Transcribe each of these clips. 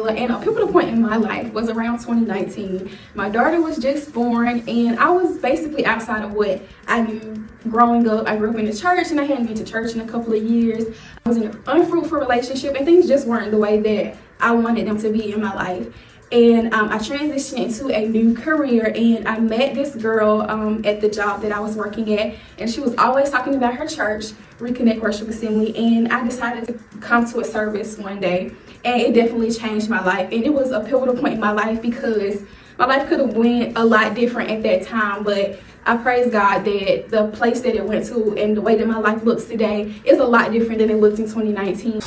Kayla, and a pivotal point in my life was around 2019. My daughter was just born, and I was basically outside of what I knew growing up. I grew up in the church, and I hadn't been to church in a couple of years. I was in an unfruitful relationship, and things just weren't the way that I wanted them to be in my life. And I transitioned into a new career, and I met this girl at the job that I was working at, and she was always talking about her church, Reconnect Worship Assembly, and I decided to come to a service one day, and it definitely changed my life. And it was a pivotal point in my life because my life could have went a lot different at that time, but I praise God that the place that it went to and the way that my life looks today is a lot different than it looked in 2019.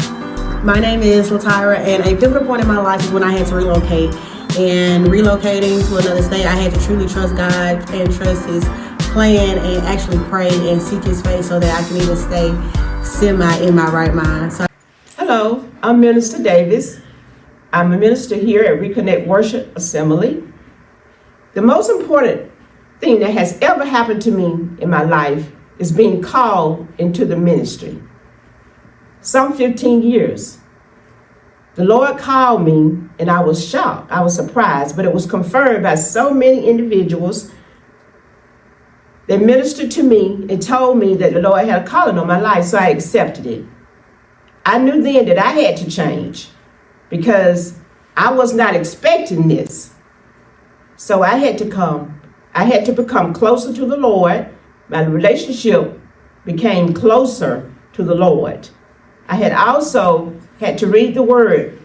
My name is Latyra, and a pivotal point in my life is when I had to relocate. And relocating to another state, I had to truly trust God and trust His plan and actually pray and seek His face so that I can even stay in my right mind. So, hello, I'm Minister Davis. I'm a minister here at Reconnect Worship Assembly. The most important thing that has ever happened to me in my life is being called into the ministry. Some 15 years. The Lord called me, and I was shocked. I was surprised, but it was confirmed by so many individuals that ministered to me and told me that the Lord had a calling on my life, so I accepted it. I knew then that I had to change because I was not expecting this. So I had to become closer to the Lord. My relationship became closer to the Lord. I had also had to read the Word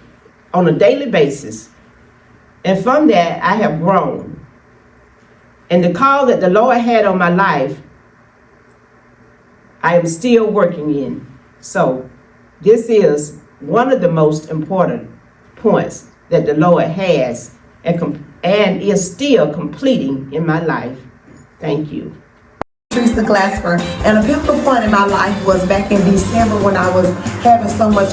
on a daily basis. And from that, I have grown. And the call that the Lord had on my life, I am still working in. So this is one of the most important points that the Lord has and is still completing in my life. Thank you. Teresa Glasper, and a pivotal point in my life was back in December when I was having so much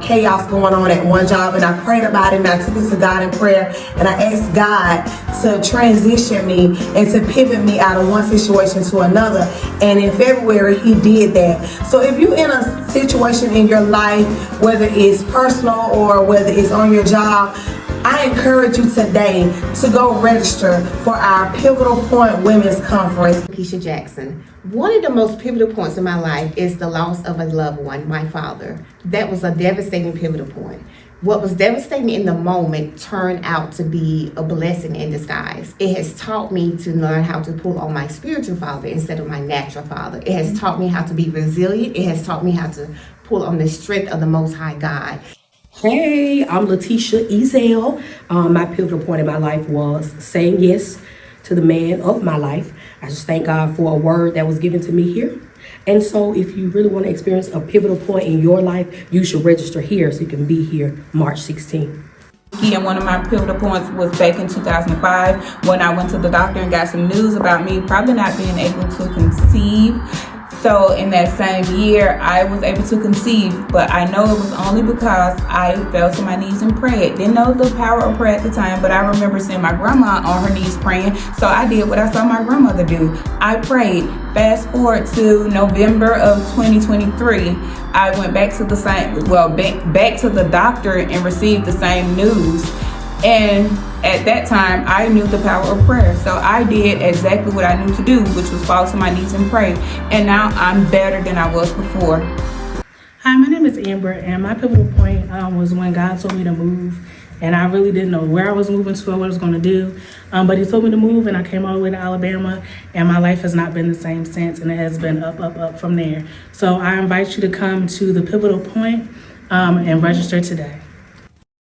chaos going on at one job, and I prayed about it and I took it to God in prayer, and I asked God to transition me and to pivot me out of one situation to another, and in February He did that. So if you're in a situation in your life, whether it's personal or whether it's on your job, I encourage you today to go register for our Pivotal Point Women's Conference. Keisha Jackson. One of the most pivotal points in my life is the loss of a loved one, my father. That was a devastating pivotal point. What was devastating in the moment turned out to be a blessing in disguise. It has taught me to learn how to pull on my spiritual father instead of my natural father. It has taught me how to be resilient. It has taught me how to pull on the strength of the Most High God. Hey, I'm Letitia Ezel. My pivotal point in my life was saying yes to the man of my life. I just thank God for a word that was given to me here. And so if you really want to experience a pivotal point in your life, you should register here so you can be here March 16th. And one of my pivotal points was back in 2005 when I went to the doctor and got some news about me probably not being able to conceive. So in that same year, I was able to conceive, but I know it was only because I fell to my knees and prayed. Didn't know the power of prayer at the time, but I remember seeing my grandma on her knees praying, so I did what I saw my grandmother do. I prayed. Fast forward to November of 2023, I went back to back to the doctor and received the same news. And at that time, I knew the power of prayer. So I did exactly what I knew to do, which was fall to my knees and pray. And now I'm better than I was before. Hi, my name is Amber, and my pivotal point was when God told me to move. And I really didn't know where I was moving to or what I was going to do. But He told me to move, and I came all the way to Alabama. And my life has not been the same since, and it has been up, up, up from there. So I invite you to come to the pivotal point and register today.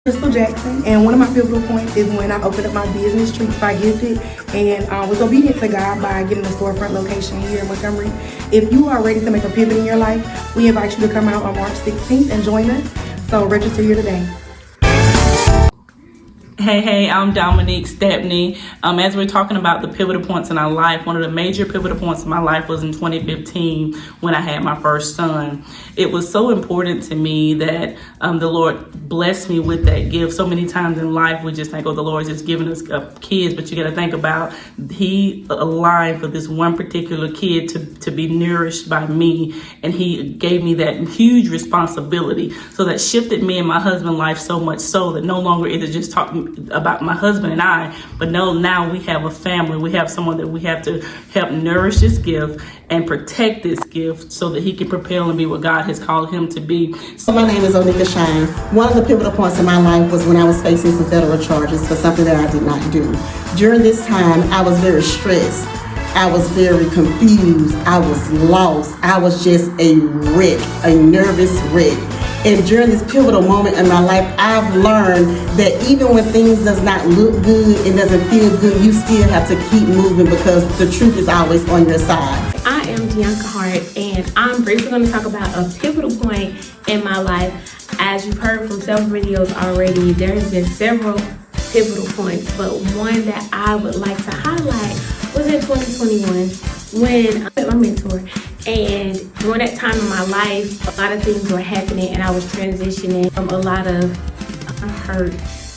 Crystal Jackson, and one of my pivotal points is when I opened up my business, Treats by Gifted, and was obedient to God by getting a storefront location here in Montgomery. If you are ready to make a pivot in your life, we invite you to come out on March 16th and join us. So register here today. Hey, I'm Dominique Stepney. As we're talking about the pivotal points in our life, one of the major pivotal points in my life was in 2015 when I had my first son. It was so important to me that the Lord blessed me with that gift. So many times in life, we just think, oh, the Lord's just giving us kids, but you got to think about He aligned for this one particular kid to be nourished by me, and He gave me that huge responsibility. So that shifted me and my husband's life so much so that no longer is it just talking about my husband and I, but no, now we have a family. We have someone that we have to help nourish this gift and protect this gift so that he can propel and be what God has called him to be. So my name is Onika Shine. One of the pivotal points in my life was when I was facing some federal charges for something that I did not do. During this time, I was very stressed. I was very confused. I was lost. I was just a wreck, a nervous wreck. And during this pivotal moment in my life, I've learned that even when things does not look good and doesn't feel good, you still have to keep moving because the truth is always on your side. I am Deonka Hart, and I'm briefly going to talk about a pivotal point in my life. As you've heard from several videos already, there has been several pivotal points, but one that I would like to highlight was in 2021 when I met my mentor. And during that time in my life, a lot of things were happening and I was transitioning from a lot of hurt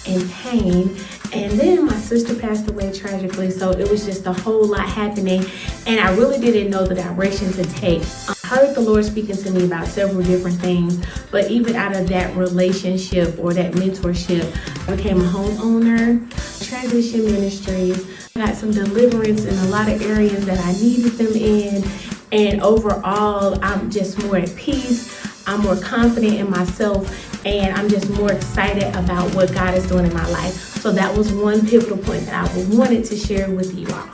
and pain. And then my sister passed away tragically, so it was just a whole lot happening and I really didn't know the direction to take. I heard the Lord speaking to me about several different things, but even out of that relationship or that mentorship, I became a homeowner, transition ministries, I got some deliverance in a lot of areas that I needed them in. And overall, I'm just more at peace, I'm more confident in myself, and I'm just more excited about what God is doing in my life. So that was one pivotal point that I wanted to share with you all.